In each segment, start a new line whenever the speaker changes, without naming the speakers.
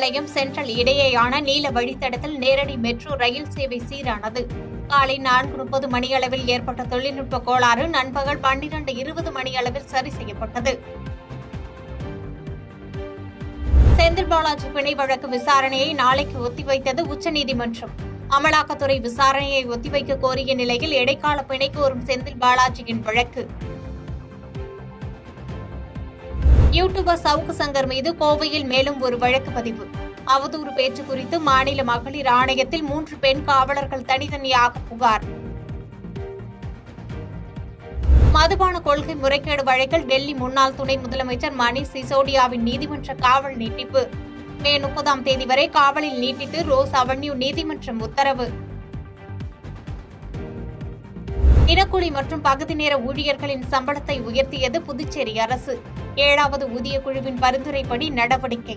பாளையம் central இடையேயான நீல வழித்தடத்தில் நேரடி மெட்ரோ ரயில் சேவை சீரானது. காலை 4:30 மணியளவில் ஏற்பட்ட தொழில்நுட்ப கோளாறு நண்பகல் 12:20 மணியளவில் சரி செய்யப்பட்டது. செந்தில் பாலாஜி பிணை வழக்கு விசாரணையை நாளைக்கு ஒத்திவைத்தது உச்சநீதிமன்றம். அமலாக்கத்துறை விசாரணையை ஒத்திவைக்க கோரிய நிலையில் இடைக்கால பிணை கோரும் செந்தில் பாலாஜியின் வழக்கு. யூடியூபர் சவுக்கு சங்கர் மீது கோவையில் மேலும் ஒரு வழக்கு பதிவு. அவதூறு பேச்சு குறித்து மாநில மகளிர் ஆணையத்தில் 3 பெண் காவலர்கள் தனித்தனியாக புகார். மதுபான கொள்கை முறைகேடு வழக்கில் டெல்லி முன்னாள் துணை முதலமைச்சர் மணீஷ் சிசோடியாவின் நீதிமன்ற காவல் நீட்டிப்பு. மே 30ஆம் தேதி வரை காவலில் நீட்டித்து ரோஸ் அவென்யூ நீதிமன்றம் உத்தரவு. தினக்கூலி மற்றும் பகுதி நேர ஊழியர்களின் சம்பளத்தை உயர்த்தியது புதுச்சேரி அரசு. 7வது ஊதிய குழுவின் பரிந்துரைப்படி நடவடிக்கை.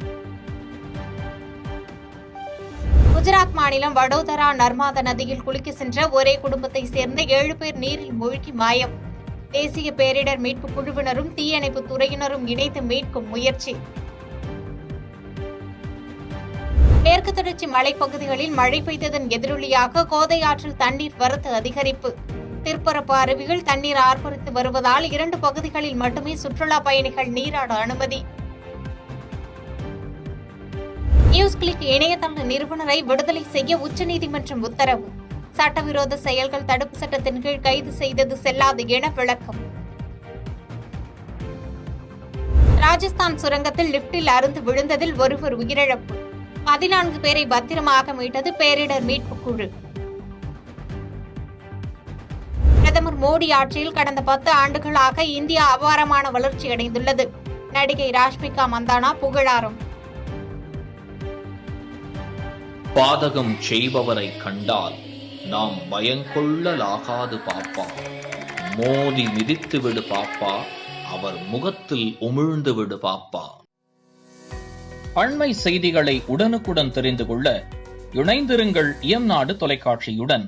குஜராத் மாநிலம் வடோதரா நர்மதா நதியில் குளிக்க சென்ற ஒரே குடும்பத்தை சேர்ந்த 7 பேர் நீரில் மூழ்கி மாயம். தேசிய பேரிடர் மீட்பு குழுவினரும் தீயணைப்பு துறையினரும் இணைந்து மீட்கும் முயற்சி. மேற்கு தொடர்ச்சி மலைப்பகுதிகளில் மழை பெய்ததன் எதிரொலியாக கோதை ஆற்றில் தண்ணீர் வரத்து அதிகரிப்பு. திருப்பரப்பு அருவிகள் தண்ணீர் ஆர்ப்பரித்து வருவதால் 2 பகுதிகளில் மட்டுமே சுற்றுலா பயணிகள் நீராட அனுமதி. நியூஸ் கிளிக் இணையதள நிறுவனரை விடுதலை செய்ய உச்சநீதிமன்றம் உத்தரவு. சட்டவிரோத செயல்கள் தடுப்பு சட்டத்தின் கீழ் கைது செய்தது செல்லாது என விளக்கம். ராஜஸ்தான் சுரங்கத்தில் லிப்டில் அறுந்து விழுந்ததில் ஒருவர் உயிரிழப்பு. 14 பேரை பத்திரமாக மீட்டது பேரிடர் மீட்பு குழு. பிரதமர் மோடி ஆட்சியில் கடந்த 10 ஆண்டுகளாக இந்தியா அபாரமான வளர்ச்சியடைந்துள்ளது. நடிகை ராஷ்மிகா மந்தானா புகழாரம்.
பாதகம் செய்பவரை கண்டால் நாம் பயங்கொள்ளலாகாது பாப்பா. மோதி மிதித்து விடு பாப்பா, அவர் முகத்தில் உமிழ்ந்து விடு பாப்பா. அண்மை செய்திகளை உடனுக்குடன் தெரிந்து கொள்ள இணைந்திருங்கள் இயம்நாடு தொலைக்காட்சியுடன்.